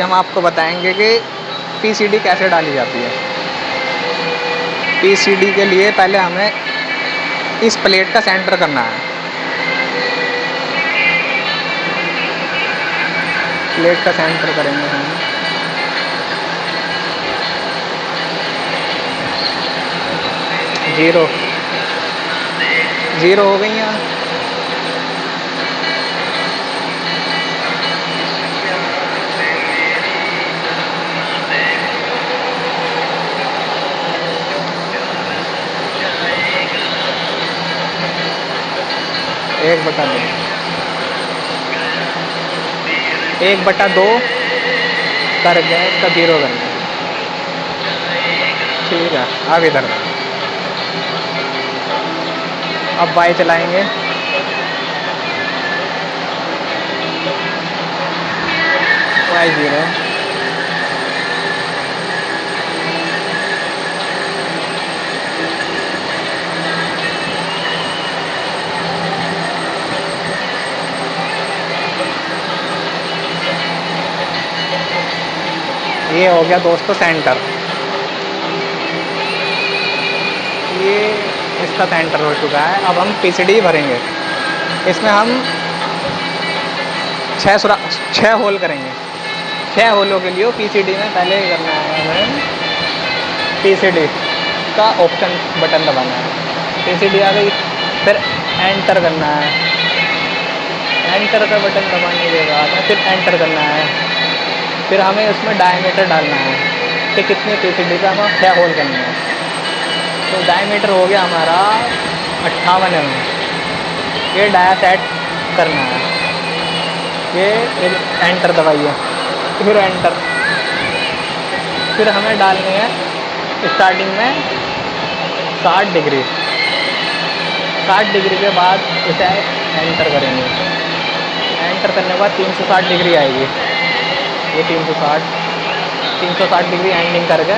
हम आपको बताएंगे कि पीसीडी कैसे डाली जाती है। पीसीडी के लिए पहले हमें इस प्लेट का सेंटर करना है। प्लेट का सेंटर करेंगे हम। जीरो जीरो हो गई यहाँ। एक बटा दो, 1/2 कर गए तो 0 कर गए। ठीक है, अब इधर अब बाई चलाएंगे। y 0, ये हो गया दोस्तों सेंटर। ये इसका सेंटर हो चुका है। अब हम पीसीडी भरेंगे। इसमें हम 6 होल करेंगे। 6 होलों के लिए पीसीडी में पहले करना है हमें पीसीडी का ऑप्शन बटन दबाना है। पीसीडी आ गई, फिर एंटर करना है। एंटर का बटन दबाने के बाद फिर एंटर करना है। फिर हमें उसमें डायमीटर डालना है कि कितनी पीसीडी का हमें 6 होल करना है। तो डायमीटर हो गया हमारा 58 mm। ये डाया सेट करना है। ये एंटर दबाइए, फिर एंटर। फिर हमें डालने हैं स्टार्टिंग में 60 डिग्री। 60 डिग्री के बाद इसे एंटर करेंगे। एंटर करने के बाद 360 डिग्री आएगी। ये 360 डिग्री एंडिंग करके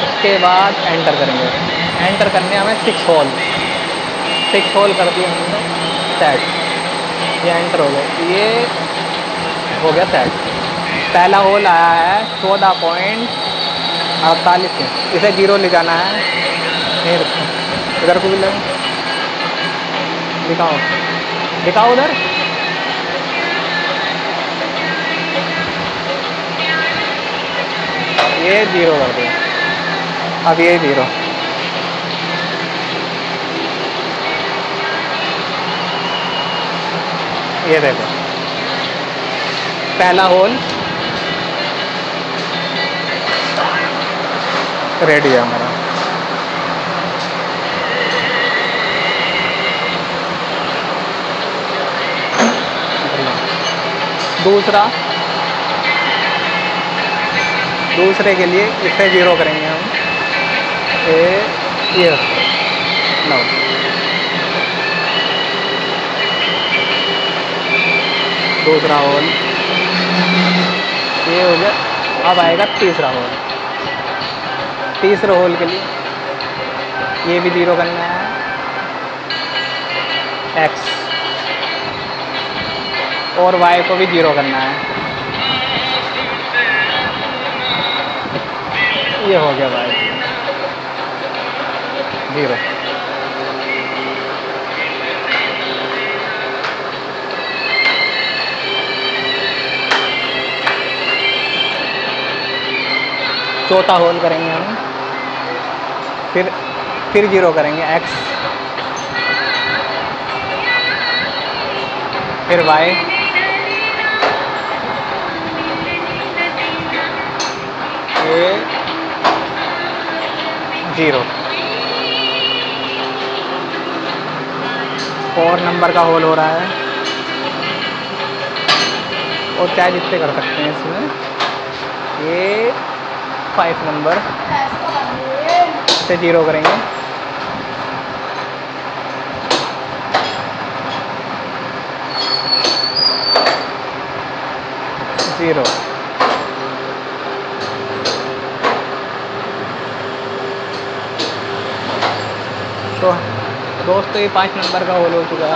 उसके बाद एंटर करेंगे। एंटर करने हमें 6 होल कर दिए हमने सेट। ये एंटर हो गया, ये हो गया सेट। पहला होल आया है 14.48 में। इसे 0 ले जाना है। नहीं रखो, इधर को भी लगे, दिखाओ उधर। ये 0 कर दिया। अब ये 0। ये देखो पहला होल रेडी है हमारा। दूसरे के लिए इसे 0 करेंगे हम। ये नो, दूसरा होल ये हो गया। अब आएगा तीसरा होल। तीसरे होल के लिए ये भी 0 करना है। x और y को भी 0 करना है। ये हो गया y 0। चौथा होल करेंगे हम। फिर 0 करेंगे x, फिर y, ये 0। 4 नंबर का होल हो रहा है। और चाहे जितने कर सकते हैं इसमें। ये 5 नंबर से 0 करेंगे। जीरो। तो दोस्तों ये 5 नंबर का होल हो चुका है।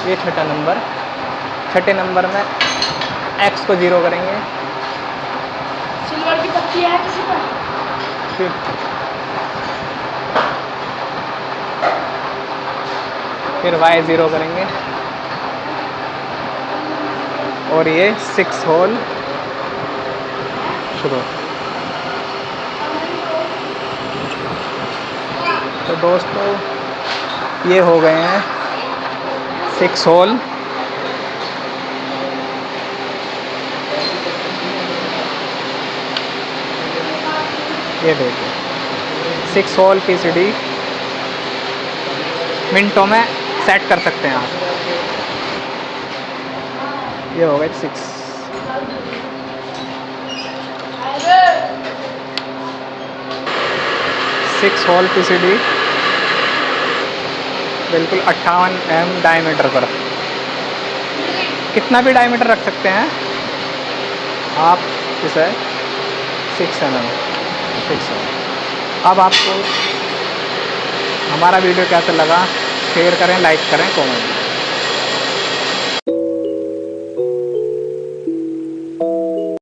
ये छठा नंबर। छठे नंबर में एक्स को 0 करेंगे, सिल्वर की पत्ती है किसी पर? फिर वाई 0 करेंगे, और ये 6 होल शुरू। तो दोस्तों ये हो गए हैं 6 होल। ये देखिए 6 होल PCD मिनटों में सेट कर सकते हैं आप। ये हो गए 6 होल PCD बिल्कुल 58 mm डायमीटर पर। कितना भी डायमीटर रख सकते हैं आप इसे, 6 mm 6 mm। अब आपको हमारा वीडियो कैसा लगा शेयर करें, लाइक करें, कमेंट करें।